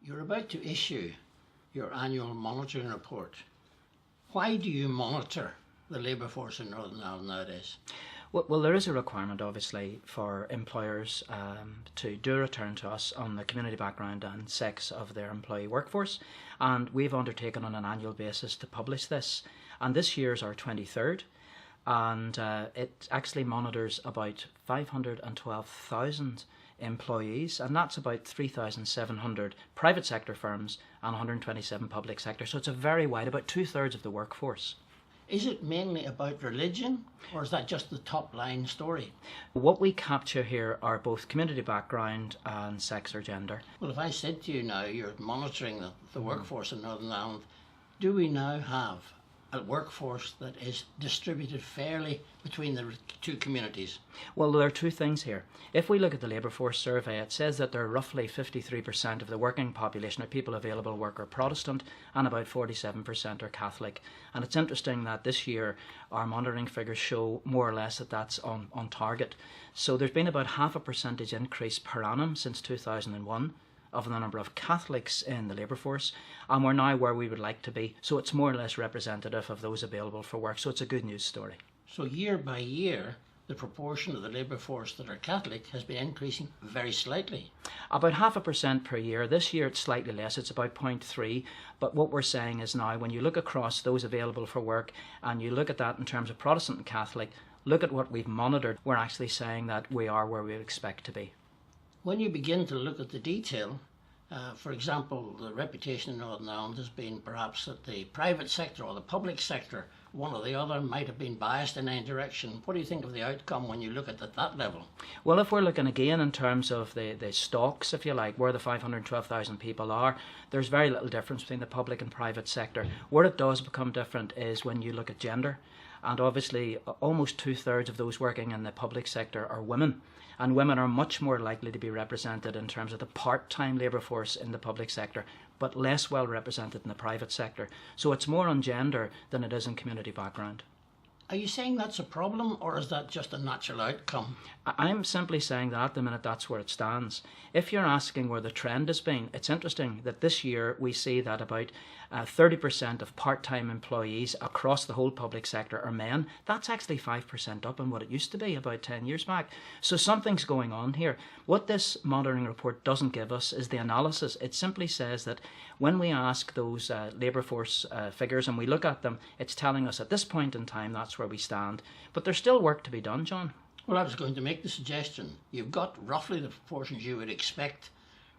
You're about to issue your annual monitoring report. Why do you monitor the labour force in Northern Ireland nowadays? Well, there is a requirement, obviously, for employers to do a return to us on the community background and sex of their employee workforce, and we've undertaken on an annual basis to publish this. And this year's our 23rd, and it actually monitors about 512,000 employees, and that's about 3,700 private sector firms and 127 public sector. So it's a very wide, about 2/3 of the workforce. Is it mainly about religion, or is that just the top line story? What we capture here are both community background and sex or gender. Well, if I said to you now you're monitoring the workforce in Northern Ireland, do we now have a workforce that is distributed fairly between the two communities? Well, there are two things here. If we look at the labour force survey, it says that there are roughly 53% of the working population of people available work are Protestant and about 47% are Catholic. And it's interesting that this year our monitoring figures show more or less that that's on target. So there's been about 0.5% increase per annum since 2001 of the number of Catholics in the labour force, and we're now where we would like to be. So it's more or less representative of those available for work. So it's a good news story. So year by year, the proportion of the labour force that are Catholic has been increasing very slightly. About 0.5% per year. This year it's slightly less, it's about 0.3. But what we're saying is now, when you look across those available for work and you look at that in terms of Protestant and Catholic, look at what we've monitored, we're actually saying that we are where we would expect to be. When you begin to look at the detail, for example, the reputation in Northern Ireland has been perhaps that the private sector or the public sector, one or the other, might have been biased in any direction. What do you think of the outcome when you look at that level? Well, if we're looking again in terms of the stocks, if you like, where the 512,000 people are, there's very little difference between the public and private sector. Where it does become different is when you look at gender. And obviously, almost 2/3 of those working in the public sector are women. And women are much more likely to be represented in terms of the part-time labour force in the public sector, but less well represented in the private sector. So it's more on gender than it is in community background. Are you saying that's a problem, or is that just a natural outcome? I'm simply saying that at the minute that's where it stands. If you're asking where the trend has been, it's interesting that this year we see that about 30% of part-time employees across the whole public sector are men. That's actually 5% up on what it used to be about 10 years back. So something's going on here. What this monitoring report doesn't give us is the analysis. It simply says that when we ask those labour force figures and we look at them, it's telling us at this point in time that's where we stand. But there's still work to be done, John. Well, I was going to make the suggestion. You've got roughly the proportions you would expect.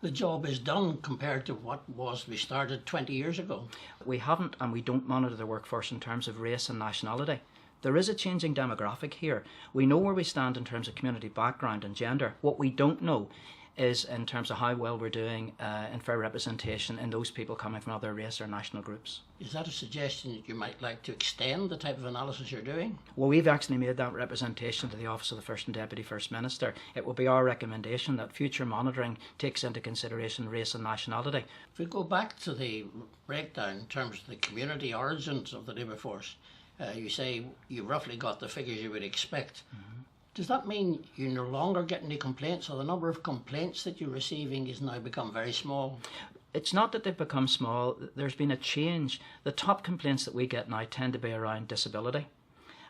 The job is done compared to what we started 20 years ago. We haven't, and we don't monitor the workforce in terms of race and nationality. There is a changing demographic here. We know where we stand in terms of community background and gender. What we don't know is in terms of how well we're doing in fair representation in those people coming from other race or national groups. Is that a suggestion that you might like to extend the type of analysis you're doing? Well, we've actually made that representation to the Office of the First and Deputy First Minister. It will be our recommendation that future monitoring takes into consideration race and nationality. If we go back to the breakdown in terms of the community origins of the labour force, you say you roughly got the figures you would expect. Mm-hmm. Does that mean you no longer get any complaints, or the number of complaints that you're receiving is now become very small? It's not that they've become small. There's been a change. The top complaints that we get now tend to be around disability.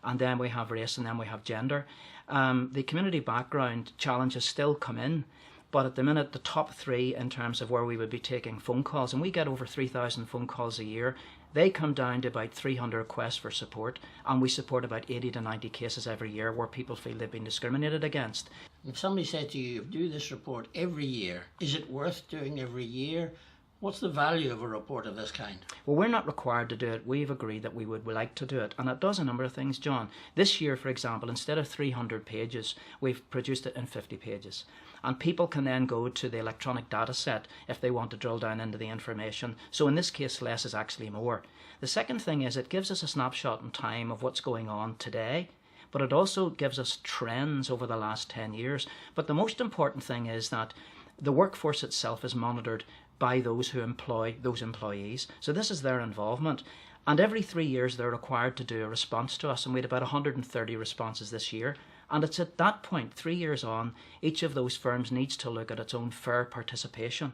And then we have race, and then we have gender. The community background challenges still come in. But at the minute, the top three in terms of where we would be taking phone calls, and we get over 3,000 phone calls a year, they come down to about 300 requests for support, and we support about 80 to 90 cases every year where people feel they've been discriminated against. If somebody said to you, you do this report every year, is it worth doing every year? What's the value of a report of this kind? Well, we're not required to do it. We've agreed that we would like to do it. And it does a number of things, John. This year, for example, instead of 300 pages, we've produced it in 50 pages. And people can then go to the electronic data set if they want to drill down into the information. So in this case, less is actually more. The second thing is it gives us a snapshot in time of what's going on today, but it also gives us trends over the last 10 years. But the most important thing is that the workforce itself is monitored by those who employ those employees. So this is their involvement. And every 3 years they're required to do a response to us, and we had about 130 responses this year. And it's at that point, 3 years on, each of those firms needs to look at its own fair participation.